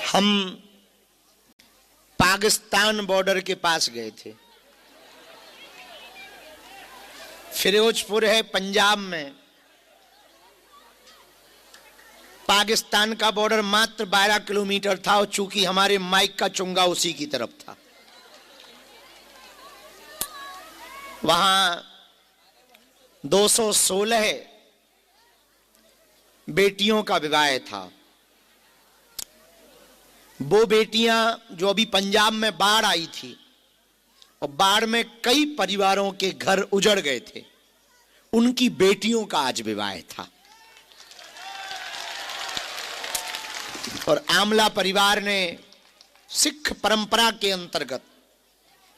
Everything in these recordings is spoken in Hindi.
हम पाकिस्तान बॉर्डर के पास गए थे। फिरोजपुर है पंजाब में। पाकिस्तान का बॉर्डर मात्र 12 किलोमीटर था और चूंकि हमारे माइक का चुंगा उसी की तरफ था, वहां 216 बेटियों का विवाह था। वो बेटियां जो अभी पंजाब में बाढ़ आई थी और बाढ़ में कई परिवारों के घर उजड़ गए थे, उनकी बेटियों का आज विवाह था। और आमला परिवार ने सिख परंपरा के अंतर्गत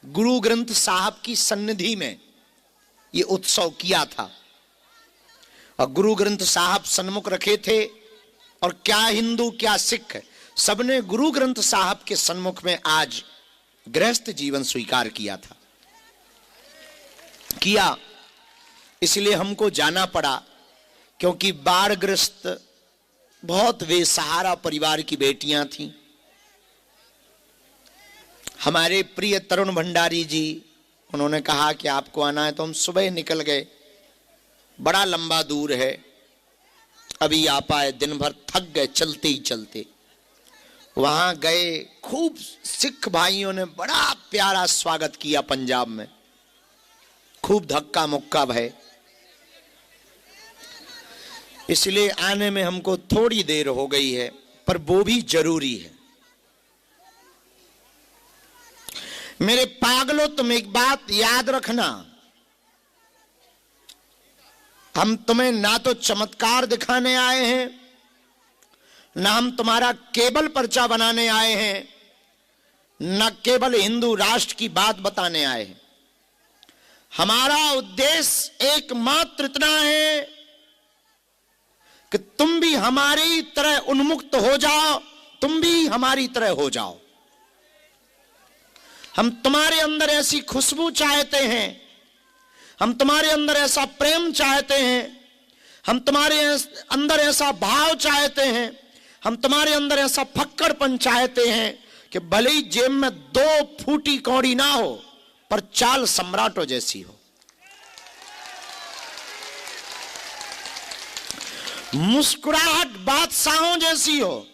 गुरु ग्रंथ साहब की सन्निधि में यह उत्सव किया था। और गुरु ग्रंथ साहब सन्मुख रखे थे और क्या हिंदू क्या सिख सबने गुरु ग्रंथ साहब के सन्मुख में आज गृहस्थ जीवन स्वीकार किया था। इसलिए हमको जाना पड़ा, क्योंकि बाढ़ग्रस्त बहुत बेसहारा परिवार की बेटियां थीं। हमारे प्रिय तरुण भंडारी जी, उन्होंने कहा कि आपको आना है, तो हम सुबह निकल गए। बड़ा लंबा दूर है, अभी आ पाए, दिन भर थक गए चलते ही चलते। वहां गए, खूब सिख भाइयों ने बड़ा प्यारा स्वागत किया पंजाब में, खूब धक्का मुक्का भय। इसलिए आने में हमको थोड़ी देर हो गई है, पर वो भी जरूरी है। मेरे पागलों, तुम एक बात याद रखना, हम तुम्हें ना तो चमत्कार दिखाने आए हैं, ना हम तुम्हारा केवल पर्चा बनाने आए हैं, न केवल हिंदू राष्ट्र की बात बताने आए हैं। हमारा उद्देश्य एकमात्र इतना है कि तुम भी हमारी तरह उन्मुक्त हो जाओ, तुम भी हमारी तरह हो जाओ। हम तुम्हारे अंदर ऐसी खुशबू चाहते हैं, हम तुम्हारे अंदर ऐसा प्रेम चाहते हैं, हम तुम्हारे अंदर ऐसा भाव चाहते हैं, हम तुम्हारे अंदर ऐसा फक्कड़पन चाहते हैं कि भले ही जेब में 2 फूटी कौड़ी ना हो, पर चाल सम्राटों जैसी हो, मुस्कुराहट बादशाहों जैसी हो।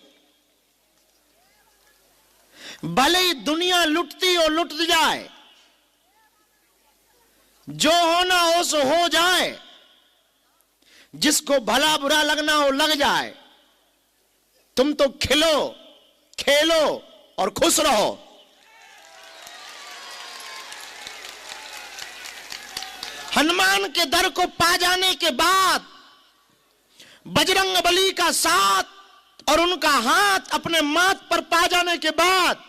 भले ही दुनिया लुटती हो लुट जाए, जो होना हो सो हो जाए, जिसको भला बुरा लगना हो लग जाए, तुम तो खिलो, खेलो और खुश रहो। हनुमान के दर को पा जाने के बाद, बजरंग बली का साथ और उनका हाथ अपने माथ पर पा जाने के बाद,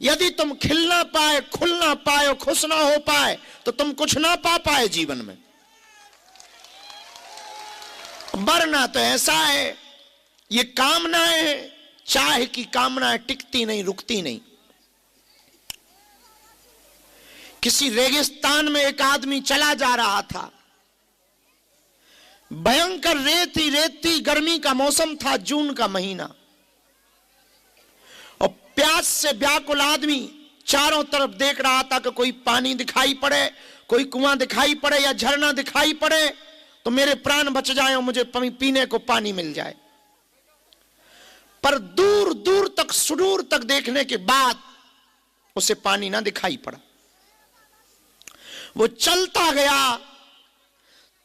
यदि तुम खिल ना पाए, खुल ना पाए और खुश ना हो पाए, तो तुम कुछ ना पा पाए जीवन में। वरना तो ऐसा है, ये कामनाएं, चाह की कामनाएं टिकती नहीं, रुकती नहीं। किसी रेगिस्तान में एक आदमी चला जा रहा था, भयंकर रेत ही रेत थी, गर्मी का मौसम था, जून का महीना, और प्यास से व्याकुल आदमी चारों तरफ देख रहा था कि कोई पानी दिखाई पड़े, कोई कुआं दिखाई पड़े या झरना दिखाई पड़े तो मेरे प्राण बच जाए और मुझे पीने को पानी मिल जाए। पर दूर दूर तक, सुदूर तक देखने के बाद उसे पानी ना दिखाई पड़ा। वो चलता गया,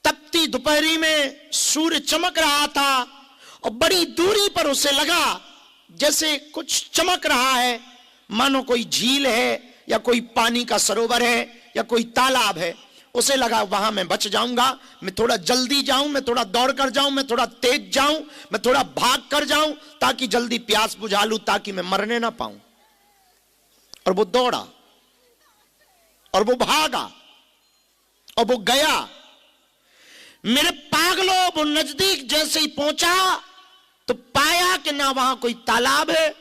तपती दोपहरी में सूर्य चमक रहा था और बड़ी दूरी पर उसे लगा जैसे कुछ चमक रहा है, मानो कोई झील है या कोई पानी का सरोवर है या कोई तालाब है। उसे लगा वहां मैं बच जाऊंगा, मैं थोड़ा जल्दी जाऊं, मैं थोड़ा दौड़ कर जाऊं, मैं थोड़ा तेज जाऊं, मैं थोड़ा भाग कर जाऊं, ताकि जल्दी प्यास बुझा लूं, ताकि मैं मरने ना पाऊं। और वो दौड़ा और वो भागा और वो गया। मेरे पागलों, वो नजदीक जैसे ही पहुंचा तो पाया कि ना वहां कोई तालाब है,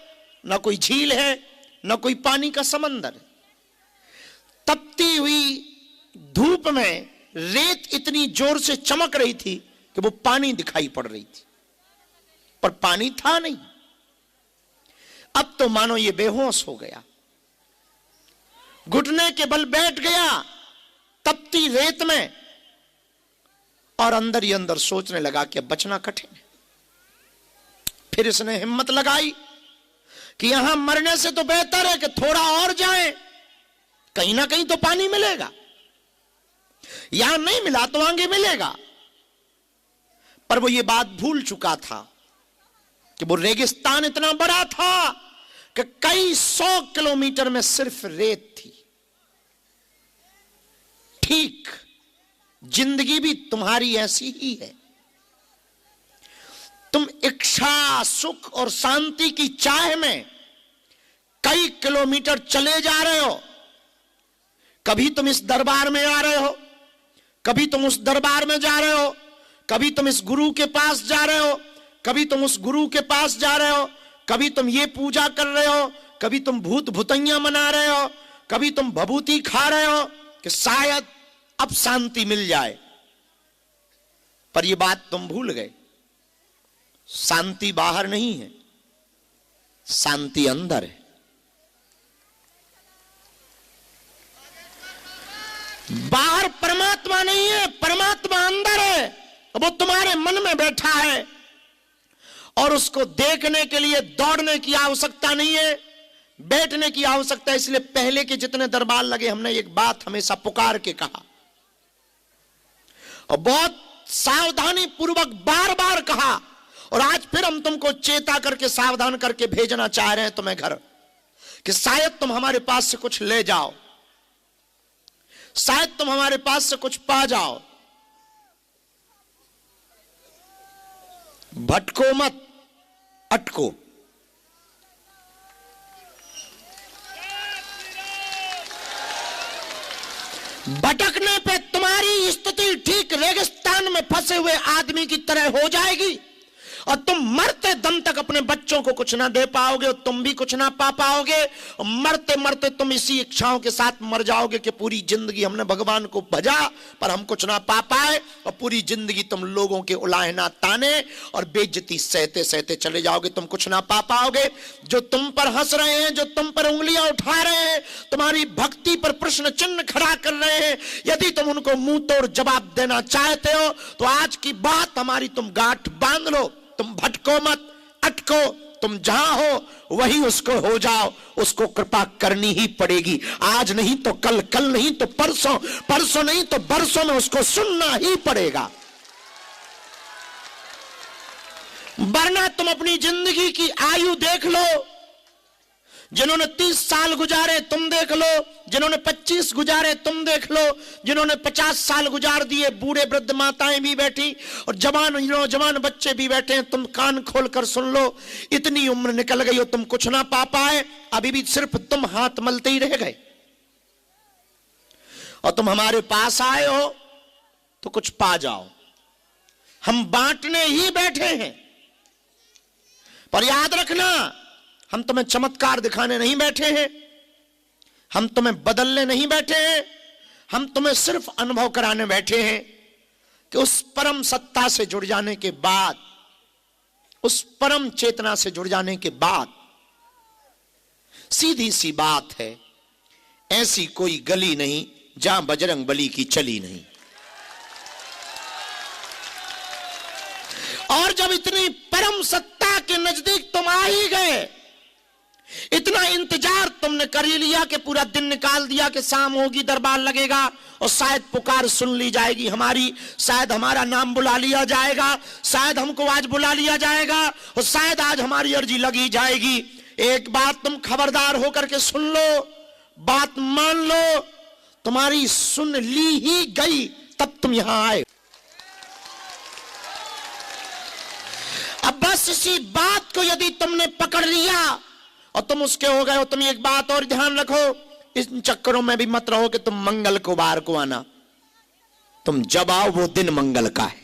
ना कोई झील है, ना कोई पानी का समंदर। तपती हुई धूप में रेत इतनी जोर से चमक रही थी कि वो पानी दिखाई पड़ रही थी, पर पानी था नहीं। अब तो मानो ये बेहोश हो गया, घुटने के बल बैठ गया तपती रेत में, और अंदर ही अंदर सोचने लगा कि अब बचना कठिन है। फिर इसने हिम्मत लगाई कि यहां मरने से तो बेहतर है कि थोड़ा और जाएं, कहीं ना कहीं तो पानी मिलेगा, यहां नहीं मिला तो आगे मिलेगा। पर वो ये बात भूल चुका था कि वो रेगिस्तान इतना बड़ा था कि कई 100 किलोमीटर में सिर्फ रेत थी। ठीक जिंदगी भी तुम्हारी ऐसी ही है। तुम इच्छा, सुख और शांति की चाह में कई किलोमीटर चले जा रहे हो। कभी तुम इस दरबार में आ रहे हो, कभी तुम उस दरबार में जा रहे हो, कभी तुम इस गुरु के पास जा रहे हो, कभी तुम उस गुरु के पास जा रहे हो, कभी तुम ये पूजा कर रहे हो, कभी तुम भूत भुतैया मना रहे हो, कभी तुम भभूति खा रहे हो कि शायद अब शांति मिल जाए। पर यह बात तुम भूल गए, शांति बाहर नहीं है, शांति अंदर है। बाहर परमात्मा नहीं है, परमात्मा अंदर है। वो तुम्हारे मन में बैठा है और उसको देखने के लिए दौड़ने की आवश्यकता नहीं है, बैठने की आवश्यकता है। इसलिए पहले के जितने दरबार लगे हमने एक बात हमेशा पुकार के कहा और बहुत सावधानी पूर्वक बार बार कहा, और आज फिर हम तुमको चेता करके सावधान करके भेजना चाह रहे हैं तुम्हें घर, कि शायद तुम हमारे पास से कुछ ले जाओ, शायद तुम हमारे पास से कुछ पा जाओ। भटको मत, अटको। भटकने पे तुम्हारी स्थिति ठीक रेगिस्तान में फंसे हुए आदमी की तरह हो जाएगी और तुम मरते दम तक अपने बच्चों को कुछ ना दे पाओगे और तुम भी कुछ ना पा पाओगे। और मरते मरते तुम इसी इच्छाओं के साथ मर जाओगे कि पूरी जिंदगी हमने भगवान को भजा पर हम कुछ ना पा पाए, और पूरी जिंदगी तुम लोगों के उलाहना ताने और बेइज्जती सहते सहते चले जाओगे, तुम कुछ ना पा पाओगे। जो तुम पर हंस रहे हैं, जो तुम पर उंगलियां उठा रहे हैं, तुम्हारी भक्ति पर प्रश्न चिन्ह खड़ा कर रहे हैं, यदि तुम उनको मुंह तोड़ जवाब देना चाहते हो तो आज की बात हमारी तुम गांठ बांध लो। तुम भटको मत, अटको, तुम जहां हो वही उसको हो जाओ। उसको कृपा करनी ही पड़ेगी, आज नहीं तो कल, कल नहीं तो परसों, परसों नहीं तो बरसों में उसको सुनना ही पड़ेगा। वरना तुम अपनी जिंदगी की आयु देख लो, जिन्होंने 30 साल गुजारे तुम देख लो, जिन्होंने 25 गुजारे तुम देख लो, जिन्होंने 50 साल गुजार दिए, बूढ़े वृद्ध माताएं भी बैठी और जवान नौजवान बच्चे भी बैठे हैं। तुम कान खोलकर सुन लो, इतनी उम्र निकल गई हो तुम कुछ ना पा पाए, अभी भी सिर्फ तुम हाथ मलते ही रह गए। और तुम हमारे पास आए हो तो कुछ पा जाओ। हम बांटने ही बैठे हैं, पर याद रखना हम तुम्हें चमत्कार दिखाने नहीं बैठे हैं, हम तुम्हें बदलने नहीं बैठे हैं, हम तुम्हें सिर्फ अनुभव कराने बैठे हैं कि उस परम सत्ता से जुड़ जाने के बाद, उस परम चेतना से जुड़ जाने के बाद सीधी सी बात है, ऐसी कोई गली नहीं जहां बजरंग बली की चली नहीं। और जब इतनी परम सत्ता के नजदीक तुम आ ही गए, इतना इंतजार तुमने कर ही लिया कि पूरा दिन निकाल दिया कि शाम होगी दरबार लगेगा और शायद पुकार सुन ली जाएगी हमारी, शायद हमारा नाम बुला लिया जाएगा, शायद हमको आज बुला लिया जाएगा और शायद आज हमारी अर्जी लगी जाएगी। एक बात तुम खबरदार होकर के सुन लो, बात मान लो, तुम्हारी सुन ली ही गई तब तुम यहां आए। अब बस इसी बात को यदि तुमने पकड़ लिया और तुम उसके हो गए हो, तुम एक बात और ध्यान रखो, इन चक्करों में भी मत रहो कि तुम मंगल को बार को आना। तुम जब आओ वो दिन मंगल का है।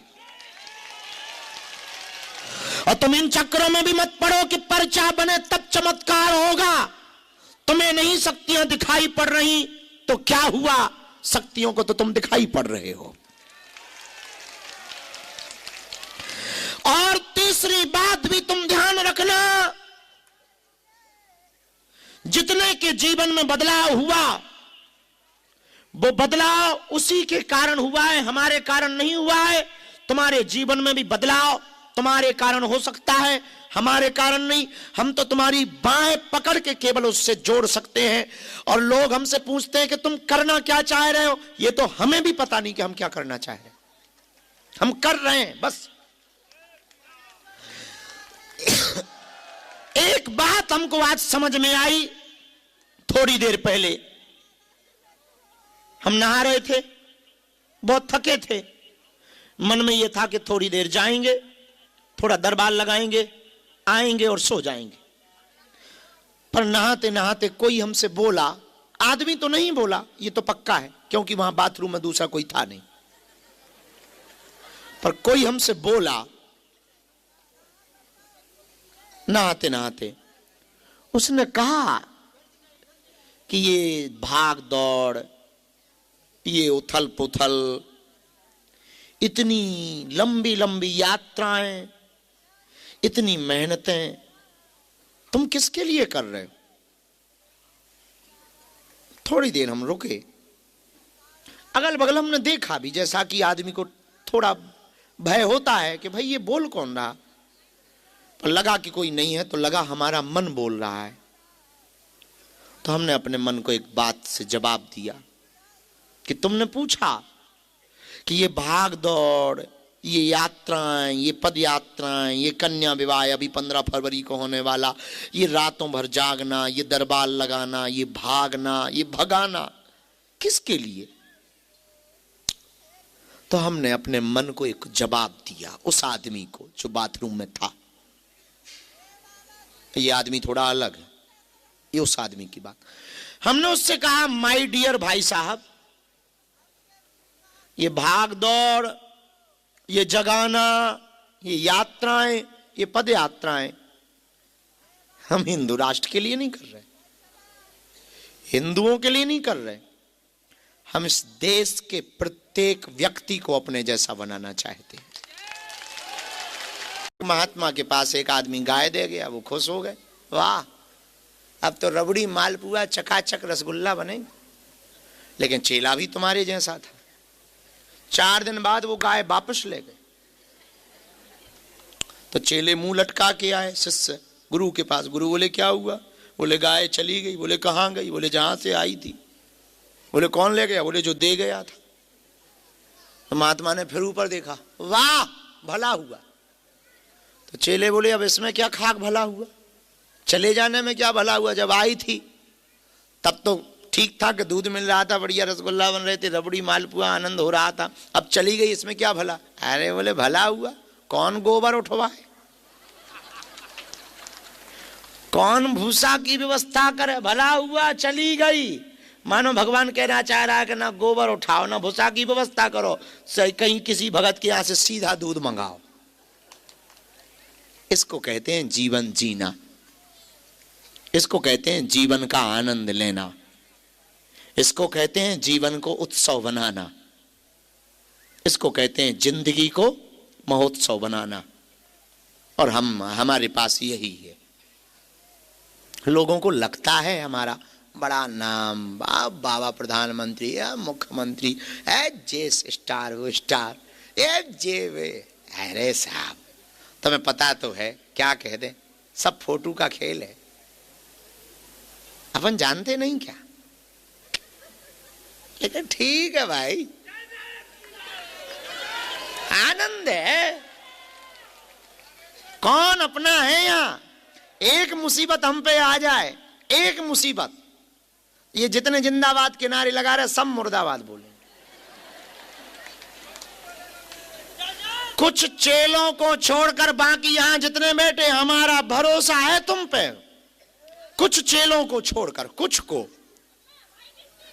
और तुम इन चक्करों में भी मत पड़ो कि पर्चा बने तब चमत्कार होगा। तुम्हें नहीं शक्तियां दिखाई पड़ रही तो क्या हुआ, शक्तियों को तो तुम दिखाई पड़ रहे हो। और तीसरी बात भी तुम ध्यान रखना जितने के जीवन में बदलाव हुआ वो बदलाव उसी के कारण हुआ है, हमारे कारण नहीं हुआ है। तुम्हारे जीवन में भी बदलाव तुम्हारे कारण हो सकता है, हमारे कारण नहीं। हम तो तुम्हारी बाहें पकड़ के केवल उससे जोड़ सकते हैं। और लोग हमसे पूछते हैं कि तुम करना क्या चाह रहे हो, ये तो हमें भी पता नहीं कि हम क्या करना चाह रहे हैं, हम कर रहे हैं बस। एक बात हमको आज समझ में आई, थोड़ी देर पहले हम नहा रहे थे, बहुत थके थे, मन में यह था कि थोड़ी देर जाएंगे, थोड़ा दरबार लगाएंगे, आएंगे और सो जाएंगे। पर नहाते नहाते कोई हमसे बोला, आदमी तो नहीं बोला, ये तो पक्का है क्योंकि वहां बाथरूम में दूसरा कोई था नहीं, पर कोई हमसे बोला नहाते नहाते, उसने कहा कि ये भाग दौड़, ये उथल पुथल, इतनी लंबी लंबी यात्राएं, इतनी मेहनतें तुम किसके लिए कर रहे हो? थोड़ी देर हम रुके, अगल बगल हमने देखा भी, जैसा कि आदमी को थोड़ा भय होता है कि भाई ये बोल कौन रहा, पर लगा कि कोई नहीं है, तो लगा हमारा मन बोल रहा है। तो हमने अपने मन को एक बात से जवाब दिया कि तुमने पूछा कि ये भाग दौड़, ये यात्राएं, ये पद यात्राएं, ये कन्या विवाह अभी 15 फरवरी को होने वाला, ये रातों भर जागना, ये दरबार लगाना, ये भागना, ये भगाना, किसके लिए? तो हमने अपने मन को एक जवाब दिया, उस आदमी को जो बाथरूम में था। ये आदमी थोड़ा अलग है, ये उस आदमी की बात। हमने उससे कहा, माय डियर भाई साहब, ये भाग दौड़, ये जगाना, ये यात्राएं, ये पद यात्राएं हम हिंदू राष्ट्र के लिए नहीं कर रहे, हिंदुओं के लिए नहीं कर रहे, हम इस देश के प्रत्येक व्यक्ति को अपने जैसा बनाना चाहते हैं। महात्मा के पास एक आदमी गाय दे गया, वो खुश हो गए, वाह अब तो रबड़ी मालपुआ चकाचक रसगुल्ला बनेंगे। लेकिन चेला भी तुम्हारे जैसा था। 4 दिन बाद वो गाय वापस ले गए। तो चेले मुंह लटका के आए शिष्य गुरु के पास। गुरु बोले क्या हुआ? बोले गाय चली गई। बोले कहाँ गई? बोले जहां से आई थी। बोले कौन ले गया? बोले जो दे गया था। तो महात्मा ने फिर ऊपर देखा, वाह भला हुआ। तो चेले बोले अब इसमें क्या खाक भला हुआ, चले जाने में क्या भला हुआ, जब आई थी तब तो ठीक था कि दूध मिल रहा था, बढ़िया रसगुल्ला बन रहे थे, रबड़ी मालपुआ आनंद हो रहा था, अब चली गई इसमें क्या भला? अरे बोले भला हुआ, कौन गोबर उठवाए, कौन भूसा की व्यवस्था करे, भला हुआ चली गई। मानो भगवान कहना चाह रहा है कि ना गोबर उठाओ ना भूसा की व्यवस्था करो, कहीं किसी भगत के यहां से सीधा दूध मंगाओ। इसको कहते हैं जीवन जीना, इसको कहते हैं जीवन का आनंद लेना, इसको कहते हैं जीवन को उत्सव बनाना, इसको कहते हैं जिंदगी को महोत्सव बनाना। और हमारे पास यही है। लोगों को लगता है हमारा बड़ा नाम, बाबा प्रधानमंत्री या मुख्यमंत्री, जे स्टार वो स्टार, जे वे। अरे साहब तुम्हें पता तो है क्या कह दे, सब फोटो का खेल है, अपन जानते नहीं क्या? लेकिन ठीक है भाई, आनंद है। कौन अपना है यहां? एक मुसीबत हम पे आ जाए, एक मुसीबत, ये जितने जिंदाबाद के नारे लगा रहे सब मुर्दाबाद बोले। कुछ चेलों को छोड़कर बाकी यहां जितने बैठे, हमारा भरोसा है तुम पे। कुछ चेलों को छोड़कर, कुछ को,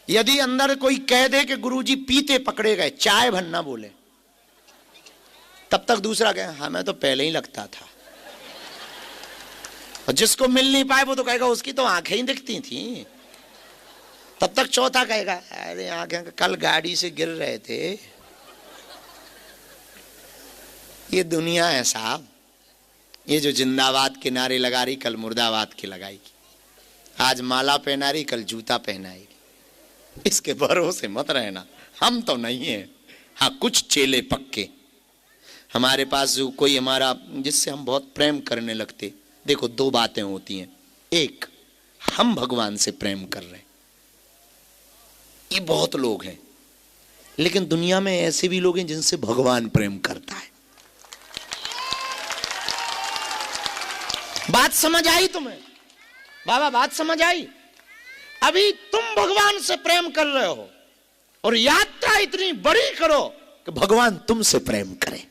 यदि अंदर कोई कह दे कि गुरुजी पीते पकड़े गए, चाय भर ना बोले, तब तक दूसरा कहे हमें तो पहले ही लगता था। और जिसको मिल नहीं पाए वो तो कहेगा उसकी तो आंखें ही दिखती थी। तब तक चौथा कहेगा अरे आंखें कल गाड़ी से गिर रहे थे। ये दुनिया है साहब, ये जो जिंदाबाद के नारे लगा रही कल मुर्दाबाद के लगाएगी। आज माला पहना रही, कल जूता पहनाएगी। इसके भरोसे मत रहना, हम तो नहीं है। हाँ, कुछ चेले पक्के हमारे पास जो कोई हमारा जिससे हम बहुत प्रेम करने लगते। देखो, दो बातें होती हैं। एक, हम भगवान से प्रेम कर रहे हैं, ये बहुत लोग हैं, लेकिन दुनिया में ऐसे भी लोग हैं जिनसे भगवान प्रेम करता है। बात समझ आई तुम्हें बाबा? बात समझ आई? अभी तुम भगवान से प्रेम कर रहे हो और यात्रा इतनी बड़ी करो कि भगवान तुमसे प्रेम करे।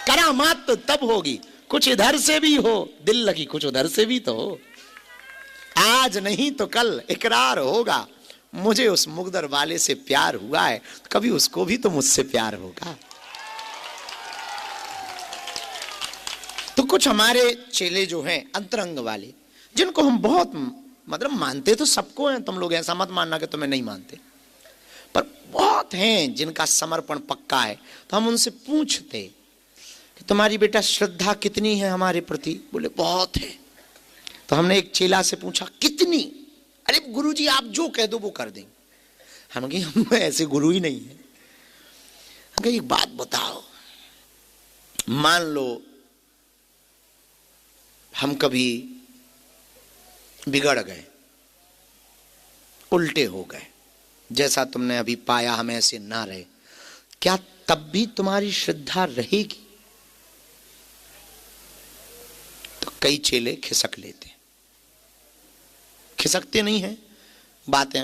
करामात तो तब होगी, कुछ इधर से भी हो, दिल लगी कुछ उधर से भी तो हो। आज नहीं तो कल इकरार होगा, मुझे उस मुगदर वाले से प्यार हुआ है, कभी उसको भी तो मुझसे प्यार होगा। तो कुछ हमारे चेले जो हैं अंतरंग वाले, जिनको हम बहुत मतलब मानते तो सबको हैं, तुम लोग ऐसा मत मानना कि तुम्हें नहीं मानते, पर बहुत हैं जिनका समर्पण पक्का है। तो हम उनसे पूछते कि तुम्हारी बेटा श्रद्धा कितनी है हमारे प्रति? बोले बहुत है। तो हमने एक चेला से पूछा कितनी? अरे गुरुजी आप जो कह दो वो कर देंगे। हम कहे हम ऐसे गुरु ही नहीं है। हम कहे एक बात बताओ, मान लो हम कभी बिगड़ गए, उल्टे हो गए, जैसा तुमने अभी पाया हम ऐसे ना रहे, क्या तब भी तुम्हारी श्रद्धा रहेगी? तो कई चेले खिसक लेते, खिसकते नहीं है, बातें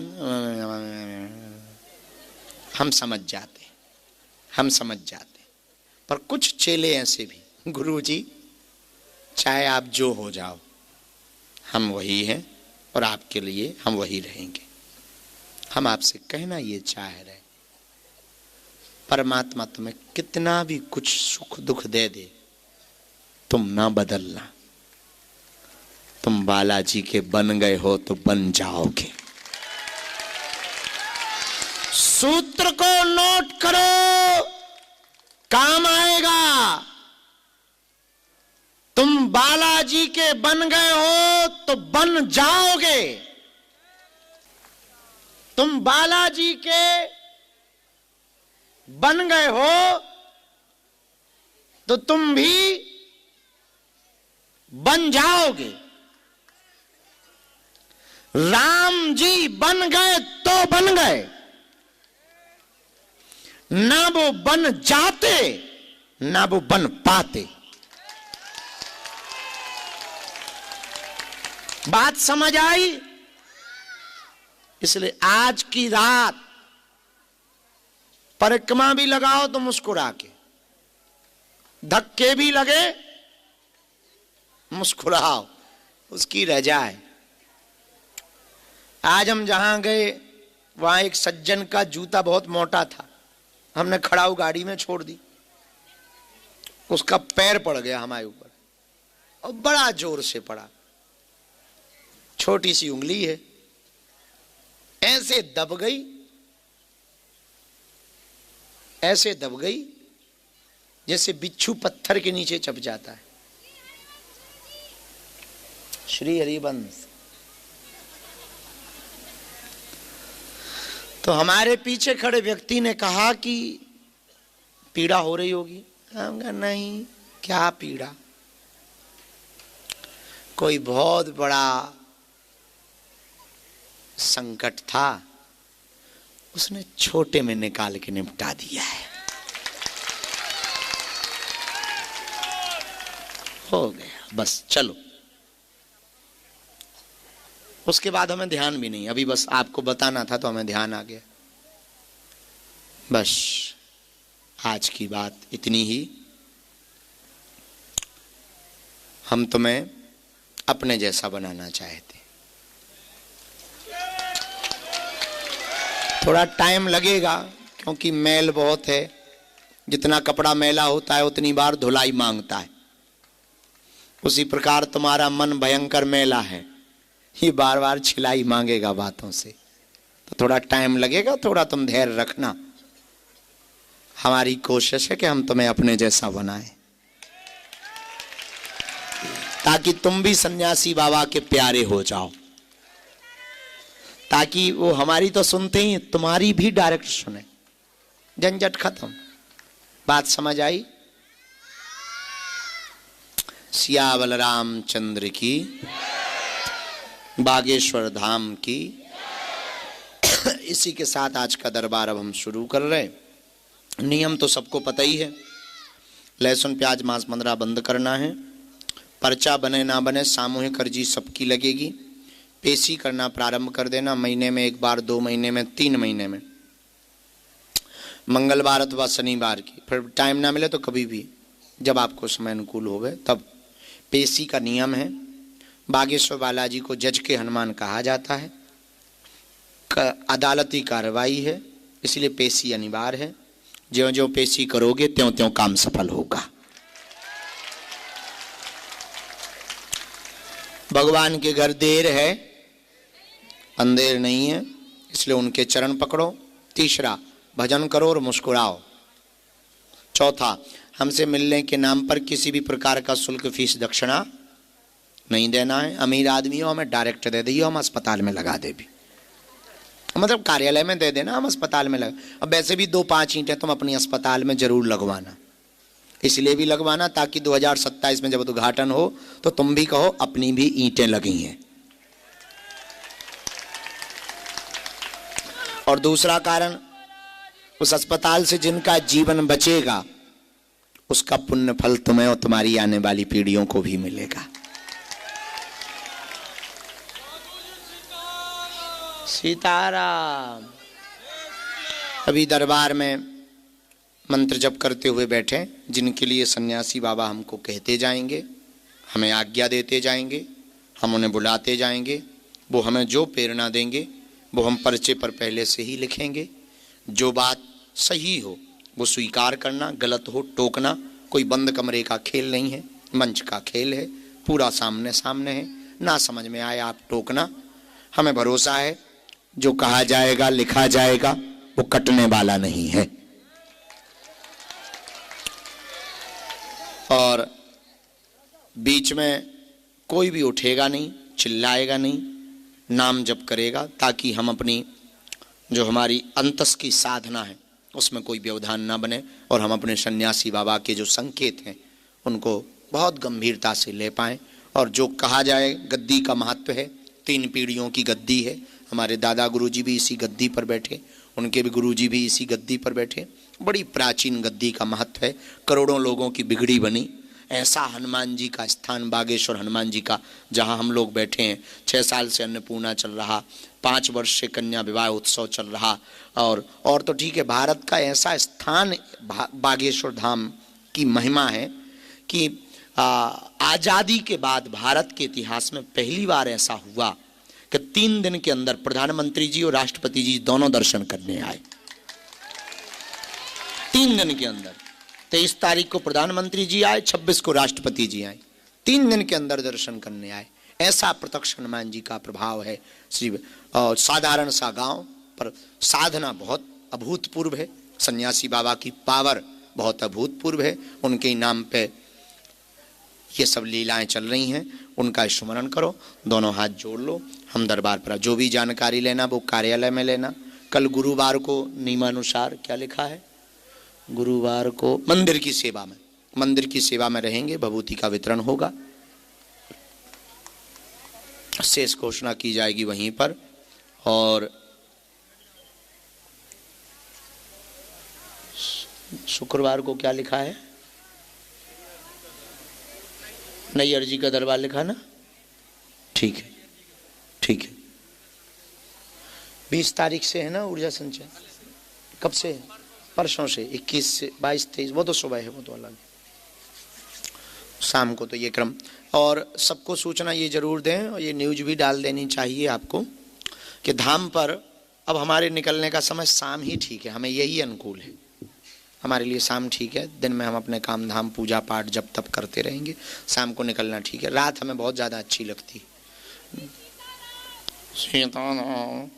हम समझ जाते, हम समझ जाते। पर कुछ चेले ऐसे भी, गुरुजी चाहे आप जो हो जाओ, हम वही हैं और आपके लिए हम वही रहेंगे। हम आपसे कहना ये चाह रहे, परमात्मा तुम्हें कितना भी कुछ सुख दुख दे दे, तुम ना बदलना। तुम बालाजी के बन गए हो तो बन जाओगे। सूत्र को नोट करो, काम आएगा। तुम बालाजी के बन गए हो तो बन जाओगे। तुम बालाजी के बन गए हो तो तुम भी बन जाओगे। राम जी बन गए तो बन गए, ना वो बन जाते ना वो बन पाते। बात समझ आई? इसलिए आज की रात परिक्रमा भी लगाओ तो मुस्कुरा के, धक्के भी लगे मुस्कुराओ, उसकी रजा है। आज हम जहां गए वहां एक सज्जन का जूता बहुत मोटा था, हमने खड़ाऊ गाड़ी में छोड़ दी, उसका पैर पड़ गया हमारे ऊपर और बड़ा जोर से पड़ा। छोटी सी उंगली है, ऐसे दब गई, ऐसे दब गई जैसे बिच्छू पत्थर के नीचे चप जाता है। श्री हरिवंश। तो हमारे पीछे खड़े व्यक्ति ने कहा कि पीड़ा हो रही होगी। हम कहा नहीं, क्या पीड़ा? कोई बहुत बड़ा संकट था, उसने छोटे में निकाल के निपटा दिया है। हो गया, बस चलो। उसके बाद हमें ध्यान भी नहीं, अभी बस आपको बताना था तो हमें ध्यान आ गया। बस आज की बात इतनी ही। हम तुम्हें अपने जैसा बनाना चाहते। थोड़ा टाइम लगेगा क्योंकि मैल बहुत है, जितना कपड़ा मैला होता है उतनी बार धुलाई मांगता है। उसी प्रकार तुम्हारा मन भयंकर मैला है, ये बार बार छिलाई मांगेगा बातों से, तो थोड़ा टाइम लगेगा। थोड़ा तुम धैर्य रखना। हमारी कोशिश है कि हम तुम्हें अपने जैसा बनाएं। ताकि तुम भी सन्यासी बाबा के प्यारे हो जाओ, ताकि वो हमारी तो सुनते ही तुम्हारी भी डायरेक्ट सुने। झंझट खत्म। बात समझ आई? सिया बलराम चंद्र की, बागेश्वर धाम की। इसी के साथ आज का दरबार अब हम शुरू कर रहे हैं। नियम तो सबको पता ही है, लहसुन प्याज मांस मंदरा बंद करना है। पर्चा बने ना बने सामूहिक अर्जी सबकी लगेगी। पेशी करना प्रारंभ कर देना, महीने में एक बार, 2 महीने में, 3 महीने में, मंगलवार अथवा शनिवार की। फिर टाइम ना मिले तो कभी भी जब आपको समय अनुकूल हो गए तब। पेशी का नियम है, बागेश्वर बालाजी को जज के हनुमान कहा जाता है। अदालती कार्रवाई है, इसलिए पेशी अनिवार्य है। ज्यों ज्यों पेशी करोगे त्यों त्यों काम सफल होगा। भगवान के घर देर है, अंधेर नहीं है, इसलिए उनके चरण पकड़ो। तीसरा, भजन करो और मुस्कुराओ। चौथा, हमसे मिलने के नाम पर किसी भी प्रकार का शुल्क, फीस, दक्षिणा नहीं देना है। अमीर आदमी हो हमें डायरेक्ट दे दिए, हम अस्पताल में लगा दे भी, मतलब कार्यालय में दे देना, हम अस्पताल में लगा। अब वैसे भी 2-5 ईंटें तुम अपनी अस्पताल में जरूर लगवाना, इसलिए भी लगवाना ताकि 2027 में जब उद्घाटन हो तो तुम भी कहो अपनी भी ईंटें लगी हैं। और दूसरा कारण, उस अस्पताल से जिनका जीवन बचेगा उसका पुण्य फल तुम्हें और तुम्हारी आने वाली पीढ़ियों को भी मिलेगा। सीताराम। अभी दरबार में मंत्र जप करते हुए बैठे, जिनके लिए सन्यासी बाबा हमको कहते जाएंगे, हमें आज्ञा देते जाएंगे, हम उन्हें बुलाते जाएंगे। वो हमें जो प्रेरणा देंगे वो हम पर्चे पर पहले से ही लिखेंगे। जो बात सही हो वो स्वीकार करना, गलत हो टोकना। कोई बंद कमरे का खेल नहीं है, मंच का खेल है, पूरा सामने सामने है। ना समझ में आए आप टोकना। हमें भरोसा है जो कहा जाएगा लिखा जाएगा वो कटने वाला नहीं है। और बीच में कोई भी उठेगा नहीं, चिल्लाएगा नहीं, नाम जप करेगा, ताकि हम अपनी जो हमारी अंतस की साधना है उसमें कोई व्यवधान ना बने और हम अपने सन्यासी बाबा के जो संकेत हैं उनको बहुत गंभीरता से ले पाएं। और जो कहा जाए, गद्दी का महत्व है, 3 पीढ़ियों की गद्दी है। हमारे दादा गुरुजी भी इसी गद्दी पर बैठे, उनके भी गुरुजी भी इसी गद्दी पर बैठे। बड़ी प्राचीन गद्दी का महत्व है, करोड़ों लोगों की बिगड़ी बनी। ऐसा हनुमान जी का स्थान, बागेश्वर हनुमान जी का, जहाँ हम लोग बैठे हैं। 6 साल से अन्नपूर्णा चल रहा, 5 वर्ष से कन्या विवाह उत्सव चल रहा। और तो ठीक है, भारत का ऐसा स्थान बागेश्वर धाम की महिमा है कि आज़ादी के बाद भारत के इतिहास में पहली बार ऐसा हुआ कि 3 दिन के अंदर प्रधानमंत्री जी और राष्ट्रपति जी दोनों दर्शन करने आए। 3 दिन के अंदर, 23 तारीख को प्रधानमंत्री जी आए, 26 को राष्ट्रपति जी आए। 3 दिन के अंदर दर्शन करने आए। ऐसा प्रत्यक्ष हनुमान जी का प्रभाव है। और साधारण सा गांव पर साधना बहुत अभूतपूर्व है। सन्यासी बाबा की पावर बहुत अभूतपूर्व है। उनके नाम पे ये सब लीलाएं चल रही हैं, उनका स्मरण करो, दोनों हाथ जोड़ लो। हम दरबार पर जो भी जानकारी लेना वो कार्यालय में लेना। कल गुरुवार को नियमानुसार क्या लिखा है, गुरुवार को मंदिर की सेवा में रहेंगे, भभूति का वितरण होगा, शेष घोषणा की जाएगी वहीं पर। और शुक्रवार को क्या लिखा है, नई अर्जी का दरबार लिखा ना, ठीक है ठीक है। 20 तारीख से है ना ऊर्जा संचय, कब से है? परसों से 21 से 22 23, वो तो सुबह है, वो तो अलग है, शाम को तो ये क्रम। और सबको सूचना ये जरूर दें, और ये न्यूज भी डाल देनी चाहिए आपको कि धाम पर अब हमारे निकलने का समय शाम ही ठीक है, हमें यही अनुकूल है, हमारे लिए शाम ठीक है। दिन में हम अपने काम धाम पूजा पाठ जब तब करते रहेंगे, शाम को निकलना ठीक है। रात हमें बहुत ज़्यादा अच्छी लगती है। सीताराम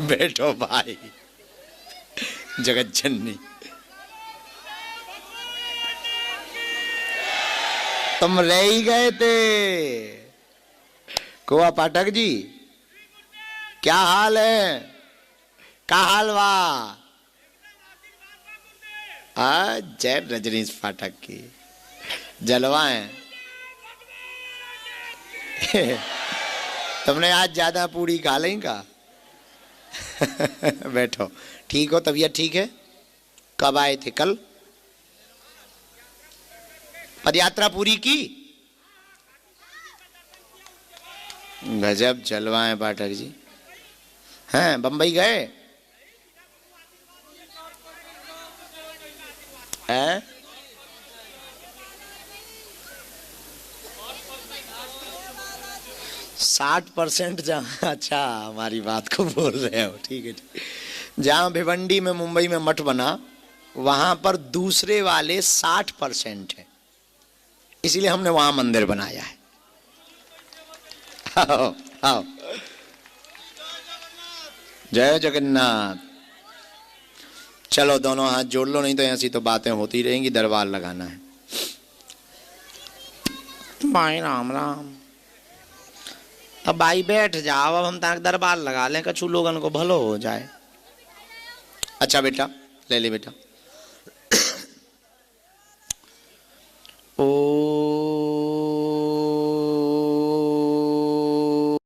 बैठो भाई, जगत जननी। तुम रह ही गए थे। कुआ पाठक जी, क्या हाल है? क्या हाल वाह? जय रजनीश पाठक की जलवा है। तुमने आज ज्यादा पूरी खा लें का? बैठो। ठीक हो? तबीयत ठीक है? कब आए थे? कल? पदयात्रा पूरी की? गजब जलवा है पाठक जी। हैं, बंबई गए हैं? 60% जहाँ, अच्छा हमारी बात को बोल रहे हो, ठीक है ठीक। जहाँ भिवंडी में मुंबई में मठ बना वहां पर दूसरे वाले 60% है, इसीलिए हमने वहां मंदिर बनाया है। आओ आओ, जय जगन्नाथ। चलो दोनों हाथ जोड़ लो, नहीं तो ऐसी तो बातें होती रहेंगी। दरबार लगाना है। भाई राम राम। अब भाई बैठ जाओ, अब हम ताक दरबार लगा लें, कछु लोगन को भलो हो जाए। अच्छा बेटा, ले ले बेटा। ओ